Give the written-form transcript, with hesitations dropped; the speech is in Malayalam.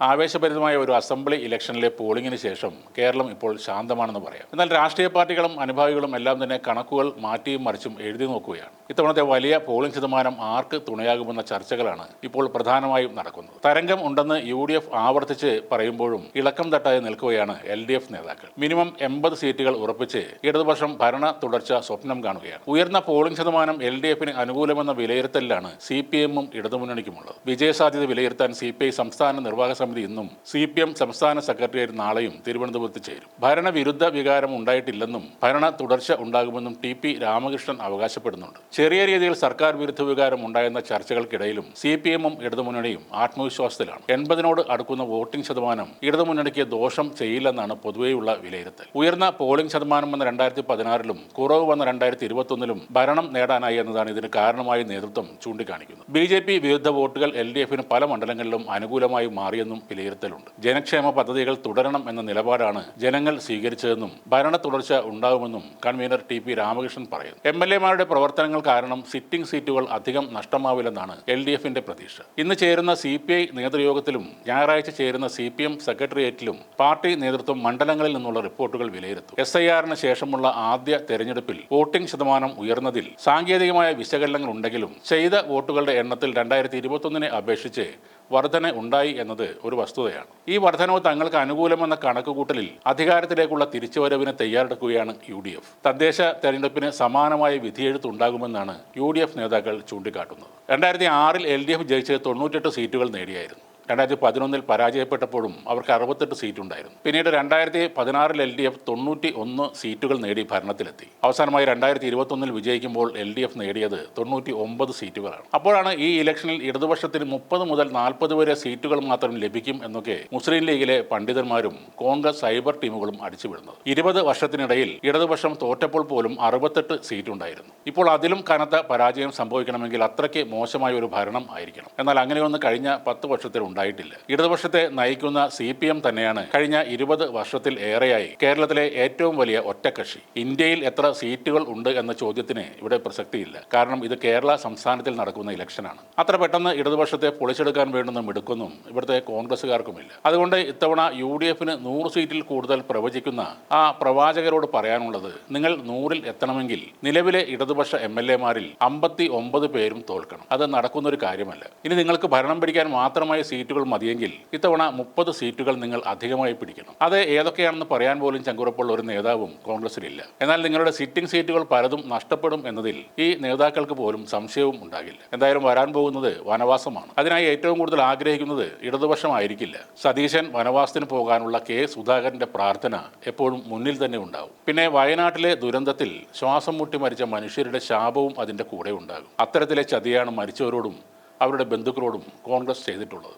ആവേശഭരിതമായ ഒരു അസംബ്ലി ഇലക്ഷനിലെ പോളിംഗിന് ശേഷം കേരളം ഇപ്പോൾ ശാന്തമാണെന്ന് പറയാം. എന്നാൽ രാഷ്ട്രീയ പാർട്ടികളും അനുഭാവികളും എല്ലാം തന്നെ കണക്കുകൾ മാറ്റിയും മറിച്ചും എഴുതി നോക്കുകയാണ്. ഇത്തവണത്തെ വലിയ പോളിംഗ് ശതമാനം ആർക്ക് തുണയാകുമെന്ന ചർച്ചകളാണ് ഇപ്പോൾ പ്രധാനമായും നടക്കുന്നത്. തരംഗം ഉണ്ടെന്ന് UDF ആവർത്തിച്ച് പറയുമ്പോഴും ഇളക്കം തട്ടാതെ നിൽക്കുകയാണ് LDF നേതാക്കൾ. മിനിമം 80 സീറ്റുകൾ ഉറപ്പിച്ച് ഇടതുപക്ഷം ഭരണ തുടർച്ച സ്വപ്നം കാണുകയാണ്. ഉയർന്ന പോളിംഗ് ശതമാനം LDFന് അനുകൂലമെന്ന വിലയിരുത്തലിലാണ് CPM-ഉം ഇടതുമുന്നണിക്കുമുള്ളത്. വിജയസാധ്യത വിലയിരുത്താൻ CPI സംസ്ഥാന നിർവാഹക സമിതി ഇന്നും CPM സംസ്ഥാന സെക്രട്ടേറിയറ്റ് നാളെയും തിരുവനന്തപുരത്ത് ചേരും. ഭരണവിരുദ്ധ വികാരം ഉണ്ടായിട്ടില്ലെന്നും ഭരണ തുടർച്ച ഉണ്ടാകുമെന്നും TP രാമകൃഷ്ണൻ അവകാശപ്പെടുന്നുണ്ട്. ചെറിയ രീതിയിൽ സർക്കാർ വിരുദ്ധ വികാരം ഉണ്ടായെന്ന ചർച്ചകൾക്കിടയിലും CPM-ഉം ഇടതുമുന്നണിയും ആത്മവിശ്വാസത്തിലാണ്. 80-നോട് അടുക്കുന്ന വോട്ടിംഗ് ശതമാനം ഇടതുമുന്നണിക്ക് ദോഷം ചെയ്യില്ലെന്നാണ് പൊതുവെയുള്ള വിലയിരുത്തൽ. ഉയർന്ന പോളിംഗ് ശതമാനം വന്ന 2016-ലും കുറവ് വന്ന 2021-ലും ഭരണം നേടാനായി എന്നതാണ് ഇതിന് കാരണമായി നേതൃത്വം ചൂണ്ടിക്കാണിക്കുന്നത്. BJP വിരുദ്ധ വോട്ടുകൾ LDFന് പല മണ്ഡലങ്ങളിലും അനുകൂലമായി മാറിയെന്നും വിലയിരുത്തലുണ്ട്. ജനക്ഷേമ പദ്ധതികൾ തുടരണം എന്ന നിലപാടാണ് ജനങ്ങൾ സ്വീകരിച്ചതെന്നും ഭരണ തുടർച്ച ഉണ്ടാകുമെന്നും കൺവീനർ TP രാമകൃഷ്ണൻ പറയുന്നു. MLA-മാരുടെ പ്രവർത്തനങ്ങൾ കാരണം സിറ്റിംഗ് സീറ്റുകൾ അധികം നഷ്ടമാവില്ലെന്നാണ് LDFന്റെ പ്രതീക്ഷ. ഇന്ന് ചേരുന്ന CPI നേതൃയോഗത്തിലും ഞായറാഴ്ച ചേരുന്ന CPM സെക്രട്ടേറിയറ്റിലും പാർട്ടി നേതൃത്വം മണ്ഡലങ്ങളിൽ നിന്നുള്ള റിപ്പോർട്ടുകൾ വിലയിരുത്തും. SIR-ന് ശേഷമുള്ള ആദ്യ തെരഞ്ഞെടുപ്പിൽ വോട്ടിംഗ് ശതമാനം ഉയർന്നതിൽ സാങ്കേതികമായ വിശകലനങ്ങൾ ഉണ്ടെങ്കിലും ചെയ്ത വോട്ടുകളുടെ എണ്ണത്തിൽ 2021-നെ അപേക്ഷിച്ച് വർധന ഉണ്ടായി എന്നത് ഒരു വസ്തുതയാണ്. ഈ വർധനവ് തങ്ങൾക്ക് അനുകൂലമെന്ന കണക്കുകൂട്ടലിൽ അധികാരത്തിലേക്കുള്ള തിരിച്ചുവരവിന് തയ്യാറെടുക്കുകയാണ് UDF. തദ്ദേശ തെരഞ്ഞെടുപ്പിന് സമാനമായ വിധിയെഴുത്തുണ്ടാകുമെന്നാണ് UDF നേതാക്കൾ ചൂണ്ടിക്കാട്ടുന്നത്. 2006-ൽ LDF ജയിച്ച് 98 സീറ്റുകൾ നേടിയായിരുന്നു. 2011-ൽ പരാജയപ്പെട്ടപ്പോഴും അവർക്ക് 68 സീറ്റുണ്ടായിരുന്നു. പിന്നീട് 2016-ൽ LDF 91 സീറ്റുകൾ നേടി ഭരണത്തിലെത്തി. അവസാനമായി 2021-ൽ വിജയിക്കുമ്പോൾ LDF നേടിയത് 99 സീറ്റുകളാണ്. അപ്പോഴാണ് ഈ ഇലക്ഷനിൽ ഇടതുപക്ഷത്തിന് 30 മുതൽ 40 വരെ സീറ്റുകൾ മാത്രം ലഭിക്കും എന്നൊക്കെ മുസ്ലിം ലീഗിലെ പണ്ഡിതന്മാരും കോൺഗ്രസ് സൈബർ ടീമുകളും അടിച്ചുവിടുന്നത്. 20 വർഷത്തിനിടയിൽ ഇടതുപക്ഷം തോറ്റപ്പോൾ പോലും 68 സീറ്റുണ്ടായിരുന്നു. ഇപ്പോൾ അതിലും കനത്ത പരാജയം സംഭവിക്കണമെങ്കിൽ അത്രയ്ക്ക് മോശമായ ഒരു ഭരണം ആയിരിക്കണം. എന്നാൽ അങ്ങനെയൊന്ന് കഴിഞ്ഞ 10 വർഷത്തിൽ ഉണ്ടായിട്ടില്ല. ഇടതുപക്ഷത്തെ നയിക്കുന്ന CPM തന്നെയാണ് കഴിഞ്ഞ 20 വർഷത്തിൽ ഏറെയായി കേരളത്തിലെ ഏറ്റവും വലിയ ഒറ്റക്കക്ഷി. ഇന്ത്യയിൽ എത്ര സീറ്റുകൾ ഉണ്ട് എന്ന ചോദ്യത്തിന് ഇവിടെ പ്രസക്തിയില്ല. കാരണം ഇത് കേരള സംസ്ഥാനത്തിൽ നടക്കുന്ന ഇലക്ഷനാണ്. അത്ര പെട്ടെന്ന് ഇടതുപക്ഷത്തെ പൊളിച്ചെടുക്കാൻ വേണ്ടുന്ന മിടുക്കൊന്നും ഇവിടുത്തെ കോൺഗ്രസുകാർക്കുമില്ല. അതുകൊണ്ട് ഇത്തവണ UDFന് 100 സീറ്റിൽ കൂടുതൽ പ്രവചിക്കുന്ന ആ പ്രവാചകരോട് പറയാനുള്ളത്, നിങ്ങൾ 100-ൽ എത്തണമെങ്കിൽ നിലവിലെ ഇടതുപക്ഷ MLA-മാരിൽ 59 പേരും തോൽക്കണം. അത് നടക്കുന്നൊരു കാര്യമല്ല. ഇനി നിങ്ങൾക്ക് ഭരണം പിടിക്കാൻ മാത്രമായി സീറ്റുകൾ മതിയെങ്കിൽ ഇത്തവണ 30 സീറ്റുകൾ നിങ്ങൾ അധികമായി പിടിക്കണം. അത് ഏതൊക്കെയാണെന്ന് പറയാൻ പോലും ചങ്കുറപ്പുള്ള ഒരു നേതാവും കോൺഗ്രസിലില്ല. എന്നാൽ നിങ്ങളുടെ സിറ്റിംഗ് സീറ്റുകൾ പലതും നഷ്ടപ്പെടും എന്നതിൽ ഈ നേതാക്കൾക്ക് പോലും സംശയവും ഉണ്ടാകില്ല. എന്തായാലും വരാൻ പോകുന്നത് വനവാസമാണ്. അതിനായി ഏറ്റവും കൂടുതൽ ആഗ്രഹിക്കുന്നത് ഇടതുപക്ഷമായിരിക്കില്ല. സതീശൻ വനവാസത്തിന് പോകാനുള്ള സുധാകരന്റെ പ്രാർത്ഥന എപ്പോഴും മുന്നിൽ തന്നെ ഉണ്ടാവും. പിന്നെ വയനാട്ടിലെ ദുരന്തത്തിൽ ശ്വാസം മുട്ടി മരിച്ച മനുഷ്യരുടെ ശാപവും അതിന്റെ കൂടെ ഉണ്ടാകും. അത്തരത്തിലെ ചതിയാണ് മരിച്ചവരോടും അവരുടെ ബന്ധുക്കളോടും കോൺഗ്രസ് ചെയ്തിട്ടുള്ളത്.